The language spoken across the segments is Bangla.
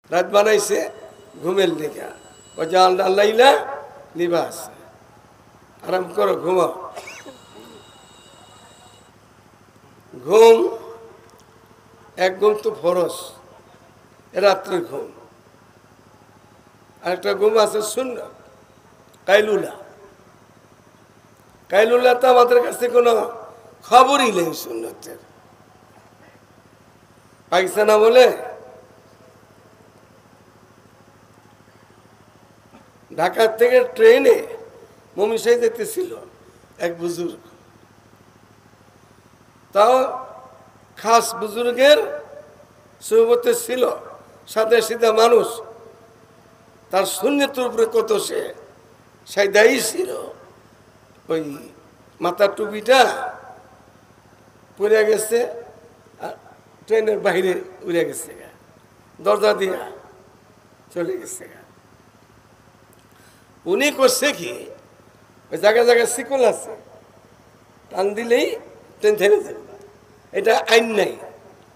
রাত বানাইছে ঘুমের লেখা ও জাল ডাল্লাইলা লিবাস আরাম করো ঘুমাও ঘুম এক ঘুম তো ফরজ রাত্রের ঘুম আরেকটা ঘুম আছে সুন্নাত কাইলুলা কাইলুলা তো আমাদের কাছে কোনো খবরই নেই সুন্নতের পাকিস্তান বলে ঢাকার থেকে ট্রেনে মমিসাই যেতেছিল এক বুজুর্গ তাও খাস বুজুর্গের সোহবতে ছিল সাদা সিধা মানুষ তার শূন্যতের উপরে কত সে সাইদাই ছিল ওই মাথার টুপিটা পড়ে গেছে আর ট্রেনের বাইরে উড়ে গেছে দরজা দিয়া চলে গেছে উনি করছে কি ওই জায়গায় জায়গায় শিকল আছে টান দিলেই ট্রেন থেমে যাবে এটা আইন নাই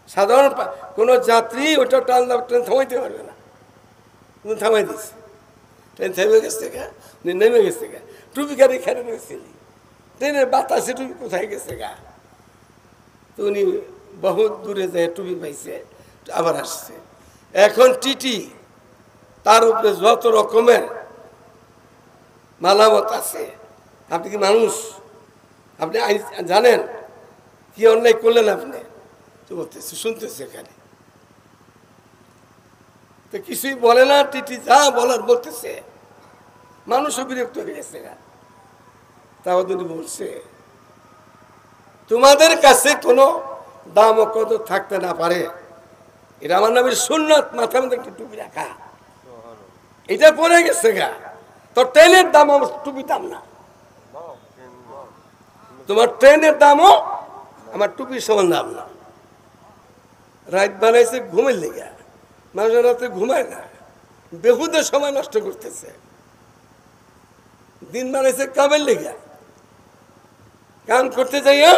সাধারণ কোনো যাত্রী ওটা টান ট্রেন থামাইতে পারবে না উনি থামাই দিচ্ছে ট্রেন থেমে গেছে গা উনি নেমে গেছে গা টুপি গাড়ি খেলে রয়েছিলি ট্রেনের বাতাসে টুপি কোথায় গেছে গা তো উনি বহুত দূরে যায় টুপি পাইছে আবার আসছে এখন টিটি তার উপরে যত রকমের মালামত আছে আপনি কি মানুষ আপনি জানেন কি অন্যায় করলেন আপনি তো বলতেছে শুনতেছে এখানে তো কিছুই বলে না টিটি যা বলার বলতেছে মানুষও বিরক্ত হয়ে গেছে তাও তিনি বলছে তোমাদের কাছে কোনো দাম ও কত থাকতে না পারে এটা আমার নবীর সুন্নাত মাথার মধ্যে একটু টুপি রাখা এটা পড়ে গেছে গা তো ট্রেনের দাম আমার টুপি দাম না তোমার ট্রেনের দামও আমার টুপির সমান দাম না রাত বানাইছে ঘুমের লেগে মানুষ রাতে ঘুমায় না বেহুদের সময় নষ্ট করতেছে দিন বানাইছে কামের লেগে কাম করতে যাইয়া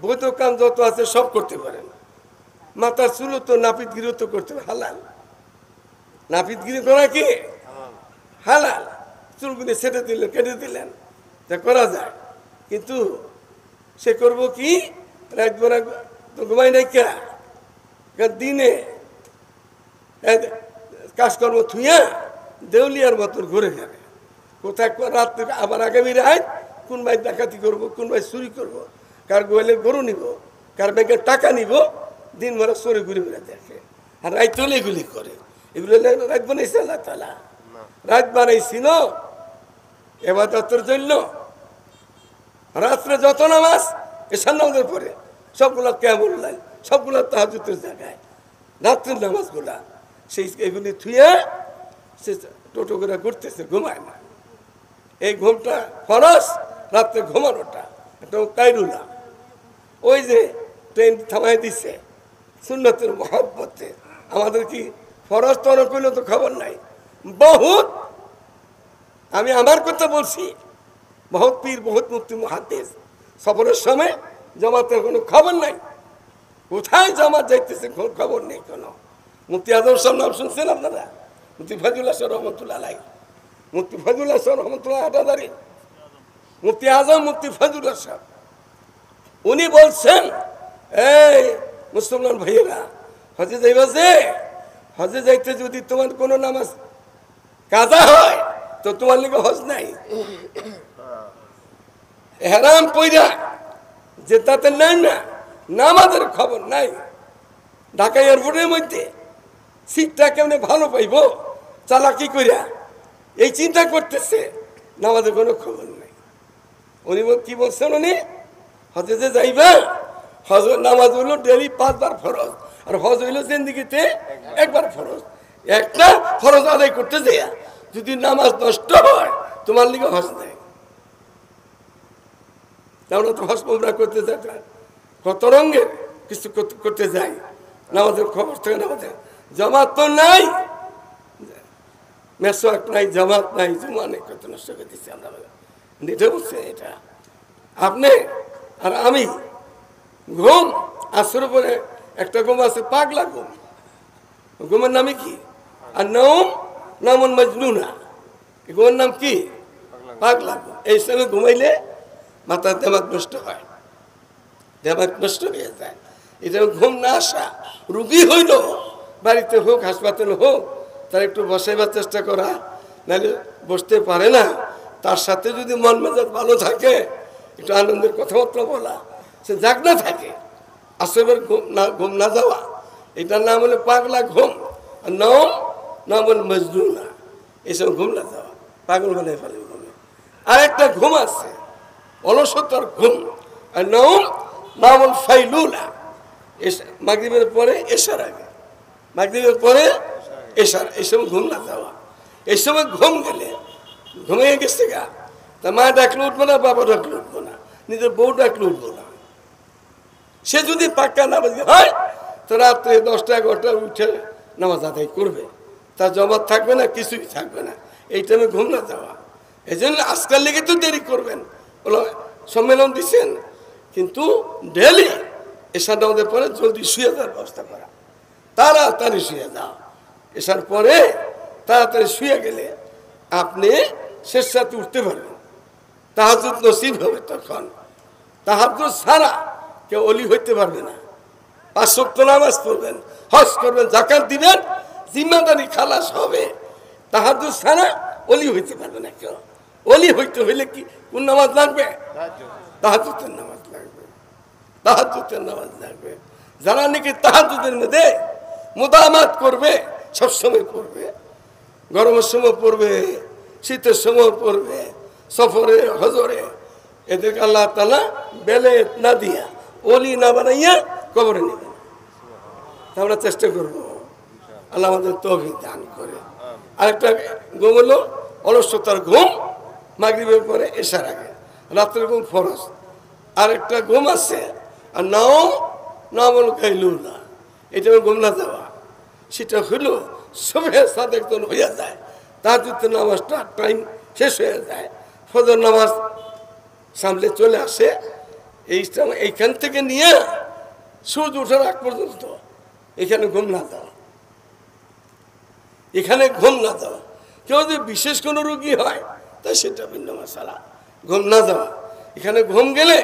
বৈধ কাম যত আছে সব করতে পারেন মাথার চুলো তো নাপিতগিরি তো করতে হালাল নাপিতগিরি করা কি হালাল চুলগুলি ছেটে দিলেন কেটে দিলেন তা করা যায় কিন্তু সে করব কি রাত বেলা তো ঘুমাই নাই কে দিনে কাজকর্ম থুইয়া দেউলিয়ার মতন ঘুরে যাবে কোথায় রাত্রে আবার আগামী রাত কোন ভাই ডাকাতি করবো কোন ভাই চুরি করবো কার গোয়ালে গরু নিব কার ব্যাংকের টাকা নিব দিন ভরা চোরে ঘুরে ঘুরে দেখে আর রাত চলে এগুলি করে এগুলো রাত বানাইছে আল্লাহ তাআলা রাত বানাইছিল ইবাদতের জন্য রাত্রে যত নামাজ এশার নামাজের পরে সবগুলো কেমন লাই সবগুলো তাহাজ্জুদের জায়গায় রাত্রের নামাজগুলা সেই এগুলি থুয়ে সে টোটো করে ঘুরতেছে ঘুমায় না এই ঘুমটা ফরজ রাত্রে ঘুমানোটা এটা কাইরুলা ওই যে ট্রেন থামাই দিচ্ছে সুন্নতের মহব্বতে আমাদের কি ফরজ তরক করলে তো খবর নাই বহুত আমি আমার কথা বলছি বহুত পীর বহুত মুফতি মুহাদ্দিস সফরের সময় জামাতের কোনো খবর নাই কোথায় জামাত যাইতেছে খবর নেই কোনো মুফতি আজম সাহেব নাম শুনছেন আপনারা মুফতি ফজলুল হাসান রহমতুল্লাহ আলাইহি মুফতি ফজলুল হাসান রহমতুল্লাহ হাটাদারি মুফতি আজম মুফতি ফজলুল হাসান উনি বলছেন এই মুসলমান ভাইয়েরা হজে যাইবা যে হজে যাইতে যদি তোমার কোনো নামাজ কাজা হয় তো তোমার লিগে হজ নাই হেরাম পইরা যে তাতে নাই না নামাজের খবর নাই ঢাকা এয়ারপোর্টের মধ্যে সিটটা কেমনে ভালো পাইব চালাকি কইরা এই চিন্তা করতেছে নামাজের কোনো খবর নাই উনি কি বলছেন উনি হজে যে যাইবা হজ নামাজ হইলো ডেলি 5 বার ফরজ আর হজ হইলো জিন্দেগিতে একবার ফরজ একটা ফরজ আদায় করতে যাইয়া যদি নামাজ নষ্ট হয় তোমার লিগে হজ নেই আমরা তো হজ উমরা করতে যাই কত রঙের কিছু করতে যাই নামাজের খবর থেকে নামাজের জামাত তো নাই মেসওয়াক নাই জামাত নাই জুমা নেই কত নষ্ট করে দিচ্ছি আমরা নিজে বলছে এটা আপনি আর আমি ঘুম আসর পরে একটা ঘুম আছে পাগলা ঘুম ঘুমের নামে কি আর নৌম নামুন মজনুনা, ঘুমের নাম কি? পাগলা ঘুম। এই সময় ঘুমাইলে মাথার দেমাগ নষ্ট হয়, দেমাগ নষ্ট হয়ে যায়। এটা ঘুম না আসা, রুগী হইল বাড়িতে হোক হাসপাতালে হোক, তার একটু বসাইবার চেষ্টা করা, নাহলে বসতে পারে না, তার সাথে যদি মন মেজাজ ভালো থাকে, একটু আনন্দের কথাবার্তা বলা, সে জাগ না থাকে, আসবের ঘুম না যাওয়া, এটার নাম হলো পাগলা ঘুম। আর নাম হলো মজনুনা, এইসব ঘুম না যাওয়া, পাগল বানায় ফেলে ঘুমে। আর একটা ঘুম আছে অলসতার ঘুম, আর নাম হল ফাইলুলা, মাগরিবের পরে এশার আগে, মাগরিবের পরে এশার, এই সময় ঘুম না যাওয়া। এই সময় ঘুম গেলে ঘুমিয়ে গেছে গা, তা মা ডাকলে উঠবো না, বাবা ডাকলে উঠবো না, নিজের বউ ডাকলে উঠবো না। সে যদি পাক্কা নামাজ হয় তো রাত্রে 10টা 11টায় উঠে নামাজ আদায় করবে, তার জবাব থাকবে না, কিছুই থাকবে না। এই টাইমে ঘুম না যাওয়া। এই জন্য আজকাল লেগে তো দেরি করবেন, বলো সম্মেলন দিচ্ছেন, কিন্তু ডেলি এসার নামাজের পরে জলদি শুয়ে যাওয়ার ব্যবস্থা করা, তাড়াতাড়ি শুয়ে যাও। এসার পরে তাড়াতাড়ি শুয়ে গেলে আপনি শেষ রাতে উঠতে পারবেন, তাহাজ্জুদ নসিব হবে। তখন তাহাজ্জুদ ছাড়া কেউ অলি হইতে পারবে না। 5 ওয়াক্ত নামাজ পড়বেন, হজ করবেন, যাকাত দিবেন, জিম্মাদারি খালাস হবে। তাহাজ্জুদ ছাড়া অলি হইতে পারবে না কেউ। অলি হইতে হইলে কি কোন নামাজ লাগবে? তাহাজ্জুদের নামাজ লাগবে, তাহাজ্জুদের নামাজ লাগবে। যারা নাকি তাহাজ্জুদের মধ্যে মুদামাত করবে, সবসময় পড়বে, গরমের সময় পড়বে, শীতের সময় পড়বে, সফরে হজরে, এদেরকে আল্লাহ তাআলা বেলে না দিয়া, অলি না বানাইয়া কবরে নেবেন। আমরা চেষ্টা করবো, আল্লাহ আমাদের তৌফিক দান করে। আরেকটা ঘুম হলো অলসতার ঘুম, মাগরিবের পরে এশার আগে, রাত্রের ঘুম ফরজ। আরেকটা ঘুম আছে আর নাম হলো কাইলুলা, এটা ঘুম না যাওয়া। সেটা হলো সবে সাদেক যখন হইয়া যায়, তাহাজ্জুদের নামাজটা টাইম শেষ হয়ে যায়, ফজর নামাজ সামনে চলে আসে, এইখান থেকে নিয়ে সূর্য ওঠার আগ পর্যন্ত এখানে ঘুম না যাওয়া, এখানে ঘুম না যাওয়া। কেউ যদি বিশেষ কোনো রোগী হয় তাই সেটা ভিন্ন মশালা, ঘুম না যাওয়া। এখানে ঘুম গেলে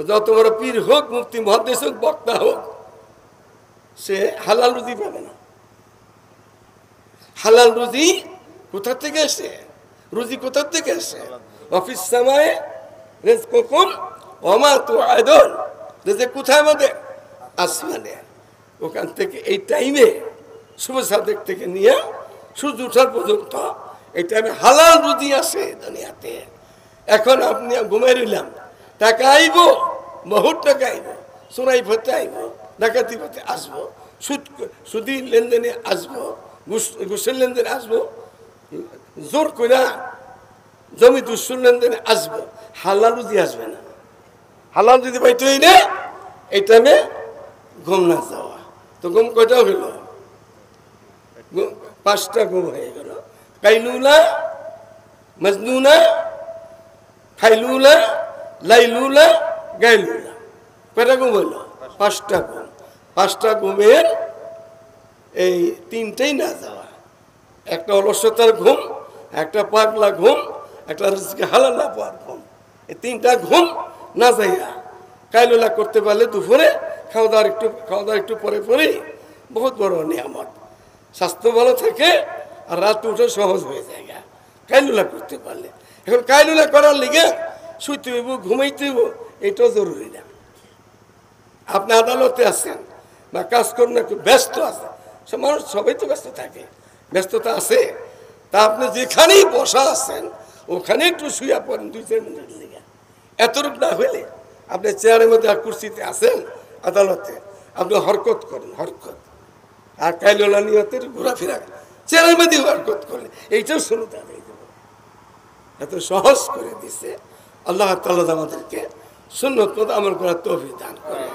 যত বড় পীর হোক, মুফতি মুহাদ্দিস হোক, বক্তা হোক, সে হালাল রুজি পাবে না। হালাল রুজি কোথা থেকে আসে? রুজি কোথা থেকে আসে? অফিস সামায়ে রিজকুকুম ওয়া মা তুআদুন, রিজিক কোথায় আমাদের? আসমানে। ওখান থেকে এই টাইমে শুভ সাদেক থেকে নিয়ে সূর্য ওঠার পর্যন্ত এই টাইমে হালাল রুজি আসে দুনিয়াতে। এখন আপনি ঘুমাই রইলাম, টাকা আইব, বহুত টাকা আইব, চোরাই ফতে আইব, ডাকাতি ফতে আসবো, সুদি লেনদেনে আসবো, ঘুষের লেনদেনে আসবো, জোর করে জমি দুঃসুর লেনদেনে আসবো, হালাল রুজি আসবে না। হালাল যদি পাইতে হই না, এই টাইমে ঘুম না যাওয়া। তো ঘুম কয়টা হইল? 5টা ঘুম হয়ে গেল। কাইলুলা, মজনুনা, খাইলুলা, লাইলুলা, গাইলুলা, কয়টা ঘুম হইল? 5টা ঘুম। 5টা ঘুমের এই 3টাই না যাওয়া, একটা অলসতার ঘুম, একটা পাগলা ঘুম, একটা হালাল না পাওয়ার ঘুম। এই 3টা ঘুম না যাইয়া কাইলুলা করতে পারলে দুপুরে খাওয়া দাওয়ার একটু পরে পরেই বহুত বড় নিয়ামত। স্বাস্থ্য ভালো থাকে আর রাত উঠে সহজ হয়ে যায় কাইলুলা করতে পারলে। এখন কাইলুলা করার লিগে শুইতে হইব, ঘুমাইতে হইব, এটাও জরুরি না। আপনি আদালতে আছেন বা কাজকর্ম একটু ব্যস্ত আছেন, সব মানুষ সবাই তো ব্যস্ত থাকে, ব্যস্ততা আছে, তা আপনি যেখানেই বসা আছেন ওখানে একটু শুয়ে পড়েন 2-4 মিনিট লিগে। এতটুকু না হইলে আপনি চেয়ারের মধ্যে আর কুর্সিতে আছেন আদালতে, আপনি হরকত করেন, হরকত। আর কাইলুলা নিয়তের ঘোরাফেরা চেয়ারের মধ্যে হরকত করেন, এইটাও শুনুন। এত সহজ করে দিছে আল্লাহ তাআলা আমাদেরকে সুন্নত মতো আমল করার তৌফিক দান করে।